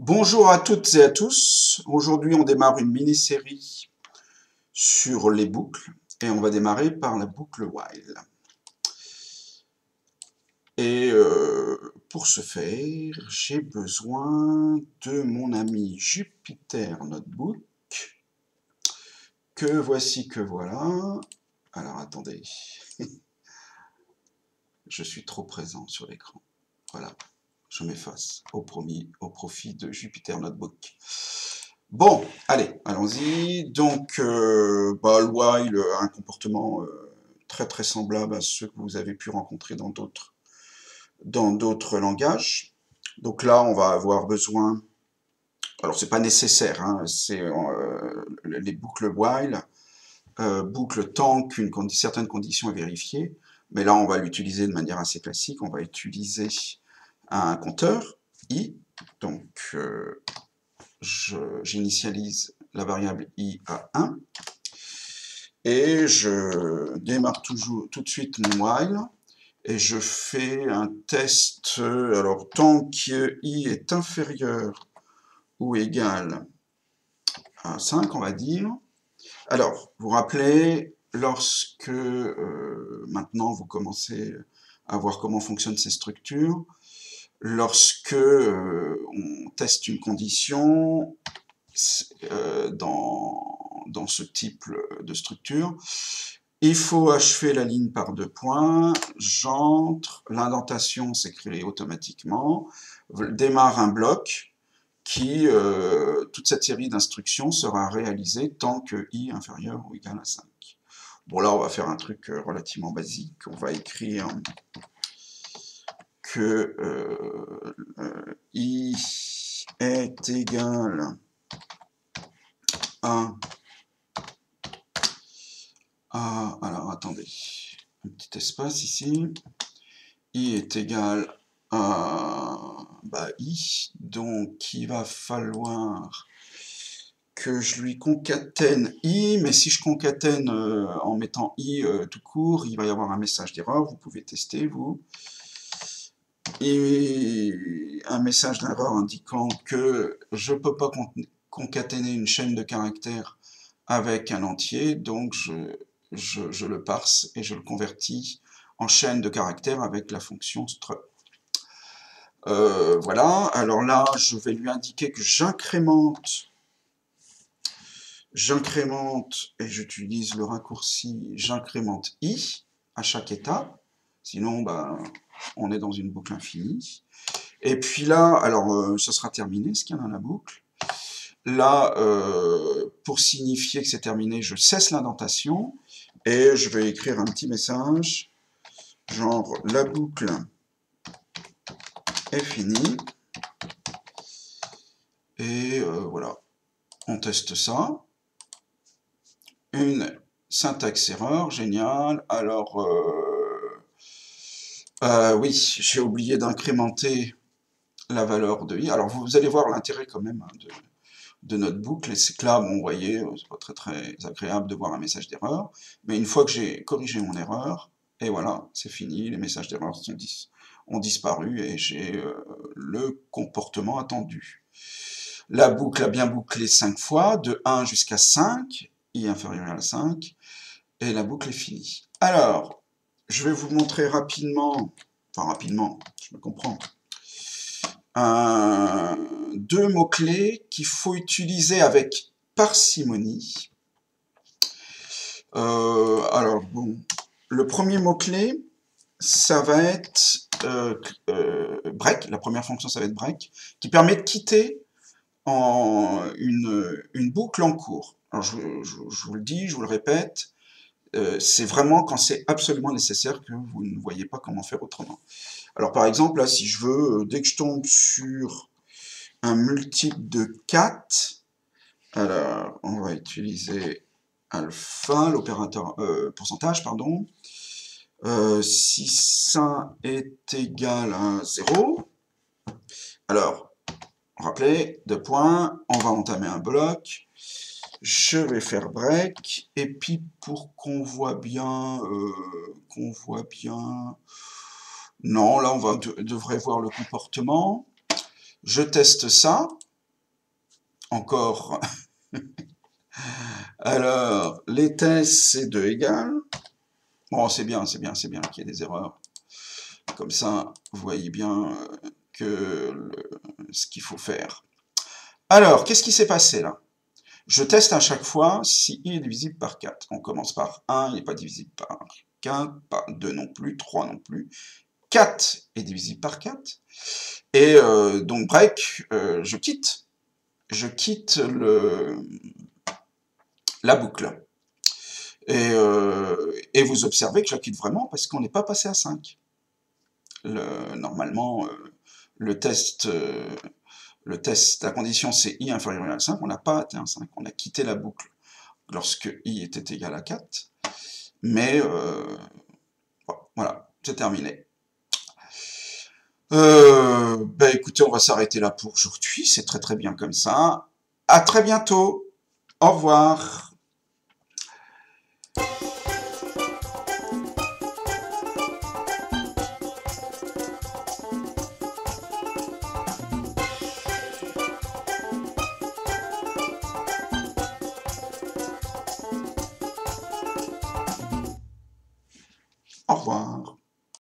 Bonjour à toutes et à tous. Aujourd'hui, on démarre une mini-série sur les boucles et on va démarrer par la boucle while. Et pour ce faire, j'ai besoin de mon ami Jupyter Notebook que voici, que voilà. Alors attendez, je suis trop présent sur l'écran. Voilà, je m'efface au profit de Jupyter Notebook. Bon, allez, allons-y. Donc, le while a un comportement très très semblable à ceux que vous avez pu rencontrer dans d'autres langages. Donc là, on va avoir besoin. Alors, c'est pas nécessaire, hein, c'est les boucles while, boucles tant qu'une certaine condition est vérifiée. Mais là, on va l'utiliser de manière assez classique. On va utiliser un compteur i. Donc, j'initialise la variable i à 1 et je démarre tout de suite mon while et je fais un test. Alors tant que i est inférieur ou égal à 5, on va dire. Alors vous vous rappelez, lorsque maintenant vous commencez à voir comment fonctionnent ces structures, lorsque on teste une condition dans ce type de structure, il faut achever la ligne par 2 points, j'entre, l'indentation s'écrit automatiquement, démarre un bloc qui, toute cette série d'instructions sera réalisée tant que i inférieur ou égal à 5. Bon là on va faire un truc relativement basique, on va écrire que i est égal à... alors attendez, un petit espace ici, i est égal à i, donc il va falloir que je lui concatène i, mais si je concatène en mettant i tout court, il va y avoir un message d'erreur, vous pouvez tester vous, et un message d'erreur indiquant que je ne peux pas concaténer une chaîne de caractères avec un entier, donc je le parse et je le convertis en chaîne de caractères avec la fonction str. Voilà, alors là, je vais lui indiquer que j'incrémente, et j'utilise le raccourci j'incrémente i à chaque étape, sinon on est dans une boucle infinie. Et puis là, alors ça sera terminé ce qu'il y a dans la boucle. Là, pour signifier que c'est terminé, je cesse l'indentation et je vais écrire un petit message, genre la boucle est finie. Et voilà, on teste ça. Une syntaxe erreur, génial. Alors, oui, j'ai oublié d'incrémenter la valeur de i. Alors, vous allez voir l'intérêt quand même de notre boucle, et c'est que là, bon, vous voyez, c'est pas très très agréable de voir un message d'erreur, mais une fois que j'ai corrigé mon erreur, et voilà, c'est fini, les messages d'erreur ont disparu, et j'ai le comportement attendu. La boucle a bien bouclé 5 fois, de 1 jusqu'à 5, i inférieur à 5, et la boucle est finie. Alors, je vais vous montrer rapidement, enfin rapidement, je me comprends, deux mots-clés qu'il faut utiliser avec parcimonie. Alors, bon, le premier mot-clé, ça va être break, la première fonction, ça va être break, qui permet de quitter une boucle en cours. Alors, je vous le dis, je vous le répète, c'est vraiment quand c'est absolument nécessaire que vous ne voyez pas comment faire autrement. Alors, par exemple, là, si je veux, dès que je tombe sur un multiple de 4, alors on va utiliser alpha, l'opérateur pourcentage, pardon. Si ça est égal à 0, alors, rappelez, 2 points, on va entamer un bloc, je vais faire break, et puis pour qu'on voit bien, non, là on devrait voir le comportement. Je teste ça, encore. Alors, les tests, c'est 2 égales. Bon, c'est bien qu'il y ait des erreurs. Comme ça, vous voyez bien ce qu'il faut faire. Alors, qu'est-ce qui s'est passé là? Je teste à chaque fois si i est divisible par 4. On commence par 1, il n'est pas divisible par 4, pas 2 non plus, 3 non plus. 4 est divisible par 4. Et donc, break, je quitte la boucle. Et vous observez que je la quitte vraiment parce qu'on n'est pas passé à 5. Normalement, le test, la condition c'est i inférieur ou égal à 5, on n'a pas atteint 5, on a quitté la boucle lorsque i était égal à 4, mais voilà, c'est terminé. Écoutez, on va s'arrêter là pour aujourd'hui, c'est très très bien comme ça. À très bientôt, au revoir.